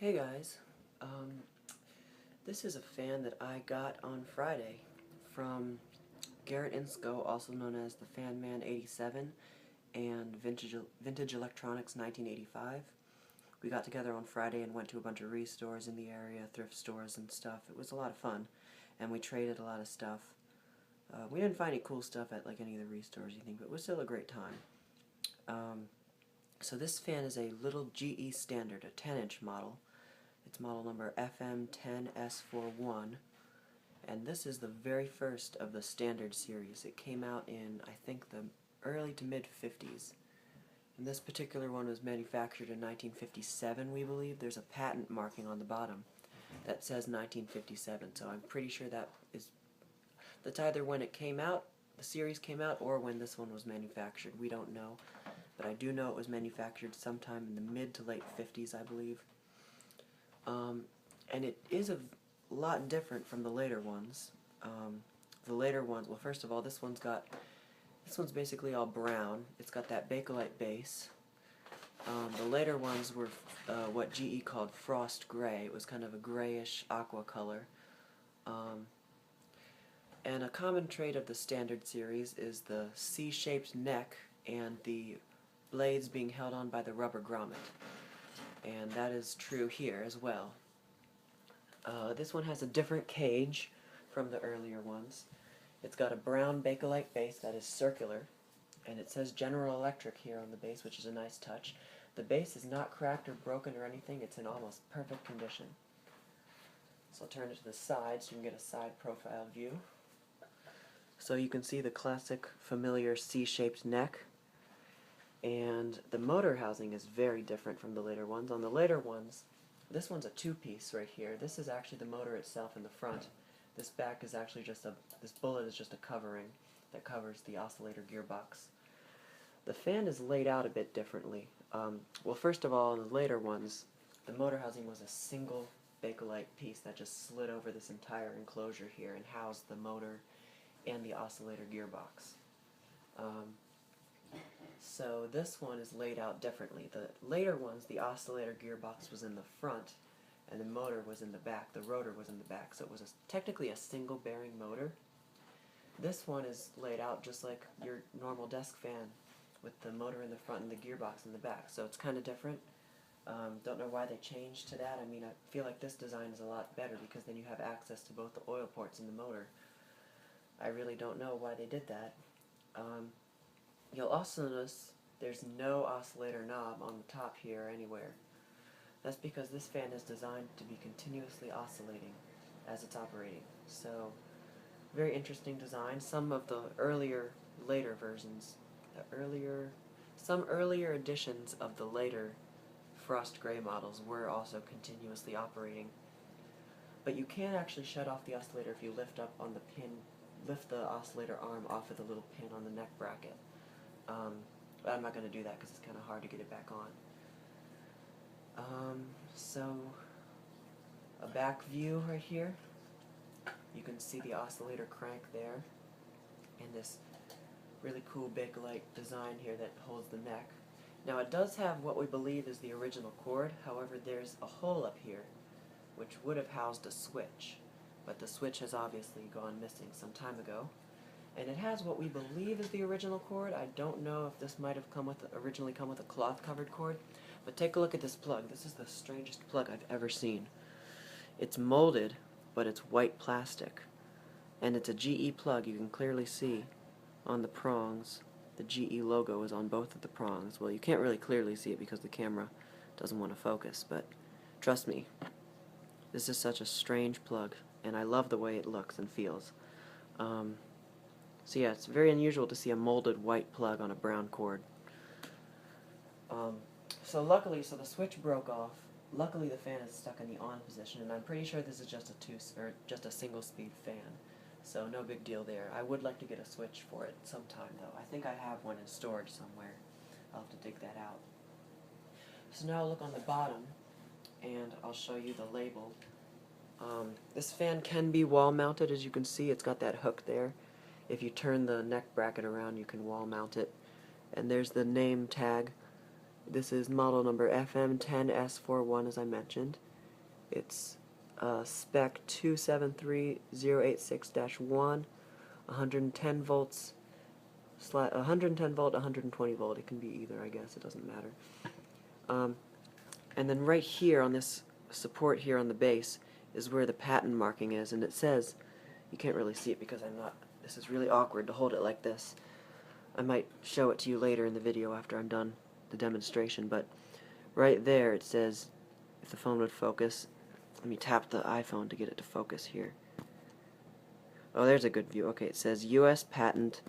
Hey guys, this is a fan that I got on Friday from Garrett Insco, also known as the Fan Man 87 and Vintage Electronics 1985. We got together on Friday and went to a bunch of restores in the area, thrift stores and stuff. It was a lot of fun, and we traded a lot of stuff. We didn't find any cool stuff at like any of the restores you think, but it was still a great time. So this fan is a little GE standard, a 10-inch model. It's model number FM10S41, and this is the very first of the standard series. It came out in, I think, the early to mid-50s. And this particular one was manufactured in 1957, we believe. There's a patent marking on the bottom that says 1957, so I'm pretty sure that's either when it came out, the series came out, or when this one was manufactured. We don't know, but I do know it was manufactured sometime in the mid to late 50s, I believe. And it is a lot different from the later ones. The later ones, well, first of all, this one's basically all brown. It's got that Bakelite base. The later ones were what GE called frost gray. It was kind of a grayish aqua color. And a common trait of the standard series is the C-shaped neck and the blades being held on by the rubber grommet. And that is true here as well. This one has a different cage from the earlier ones. It's got a brown Bakelite base that is circular, and it says General Electric here on the base, which is a nice touch. The base is not cracked or broken or anything. It's in almost perfect condition. So I'll turn it to the side so you can get a side profile view. So you can see the classic familiar C-shaped neck. And the motor housing is very different from the later ones. On the later ones, this one's a two-piece right here. This is actually the motor itself in the front. This back is actually this bullet is just a covering that covers the oscillator gearbox. The fan is laid out a bit differently. Well, first of all, in the later ones, the motor housing was a single Bakelite piece that just slid over this entire enclosure here and housed the motor and the oscillator gearbox. So this one is laid out differently. The later ones, the oscillator gearbox was in the front and the motor was in the back. The rotor was in the back, so it was technically a single bearing motor. This one is laid out just like your normal desk fan with the motor in the front and the gearbox in the back, so it's kind of different. Don't know why they changed to that. I mean, I feel like this design is a lot better because then you have access to both the oil ports and the motor. I really don't know why they did that. You'll also notice there's no oscillator knob on the top here anywhere. That's because this fan is designed to be continuously oscillating as it's operating. So, very interesting design. Some of the later versions, some earlier editions of the later frost gray models were also continuously operating. But you can actually shut off the oscillator if you lift up on the pin, lift the oscillator arm off of the little pin on the neck bracket. But I'm not going to do that because it's kind of hard to get it back on. So, a back view right here. You can see the oscillator crank there, and this really cool Bakelite design here that holds the neck. Now it does have what we believe is the original cord, however there's a hole up here which would have housed a switch, but the switch has obviously gone missing some time ago. And it has what we believe is the original cord. I don't know if this might have originally come with a cloth-covered cord, but take a look at this plug. This is the strangest plug I've ever seen. It's molded, but it's white plastic. And it's a GE plug. You can clearly see on the prongs the GE logo is on both of the prongs. Well, you can't really clearly see it because the camera doesn't want to focus, but trust me, this is such a strange plug, and I love the way it looks and feels. So yeah, it's very unusual to see a molded white plug on a brown cord. So luckily, the switch broke off. Luckily, the fan is stuck in the on position, and I'm pretty sure this is just a single-speed fan. So no big deal there. I would like to get a switch for it sometime, though. I think I have one in storage somewhere. I'll have to dig that out. So now I'll look on the bottom, and I'll show you the label. This fan can be wall-mounted, as you can see. It's got that hook there. If you turn the neck bracket around, you can wall mount it. And there's the name tag. This is model number FM10S41, as I mentioned. It's spec 273086-1, 110 volts, 110 volt, 120 volt. It can be either, I guess. It doesn't matter. And then right here on this support here on the base is where the patent marking is, and it says, you can't really see it because this is really awkward to hold it like this. I might show it to you later in the video after I'm done the demonstration, but right there it says, if the phone would focus, let me tap the iPhone to get it to focus here. Oh, there's a good view. Okay, it says U.S. patent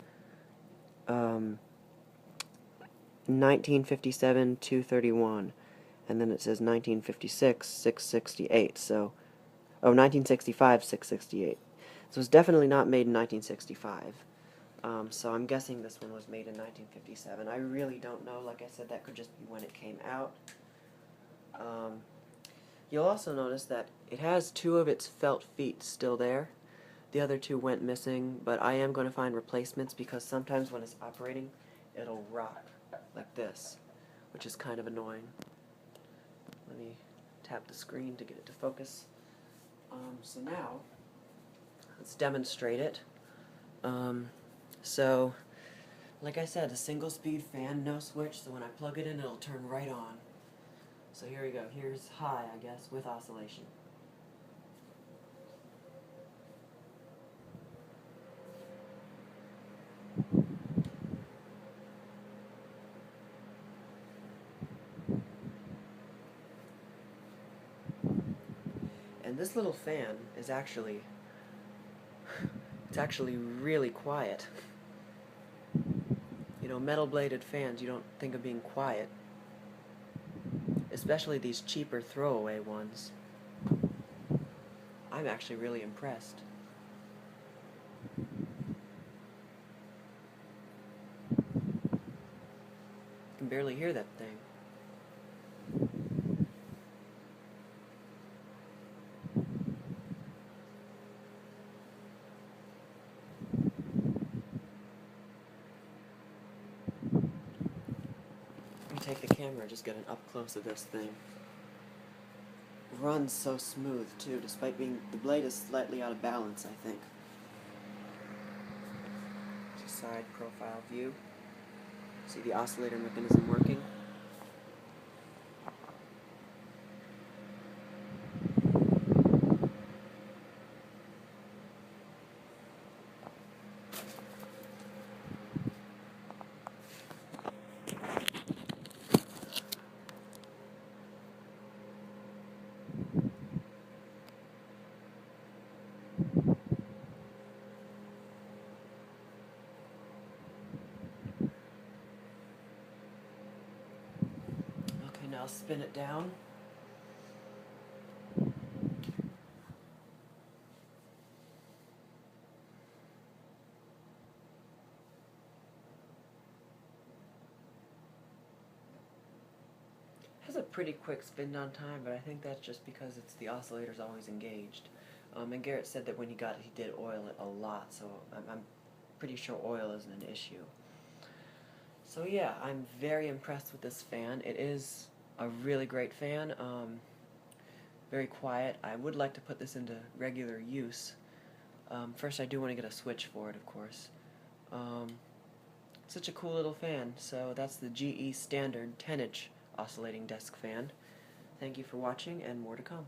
1957-231, and then it says 1956-668, so, 1965-668. So it's definitely not made in 1965. So I'm guessing this one was made in 1957. I really don't know. Like I said, that could just be when it came out. You'll also notice that it has 2 of its felt feet still there. The other 2 went missing, but I am going to find replacements because sometimes when it's operating, it'll rock like this, which is kind of annoying. Let me tap the screen to get it to focus. So now, let's demonstrate it. So, like I said, a single speed fan, no switch, so when I plug it in, it'll turn right on. So here we go. Here's high, I guess, with oscillation. And this little fan is actually, it's actually really quiet. You know, metal-bladed fans, you don't think of being quiet. Especially these cheaper throwaway ones. I'm actually really impressed. You can barely hear that thing. Take the camera, just get an up close of this thing. Runs so smooth too, despite being, the blade is slightly out of balance, I think. It's a side profile view. See the oscillator mechanism working. Now I'll spin it down. Has a pretty quick spin down time, but I think that's just because the oscillator's always engaged. And Garrett said that when he got it, he did oil it a lot, so I'm pretty sure oil isn't an issue. So yeah, I'm very impressed with this fan. It is a really great fan, very quiet. I would like to put this into regular use. First I do want to get a switch for it, of course. Such a cool little fan. So that's the GE standard 10-inch oscillating desk fan. Thank you for watching, and more to come.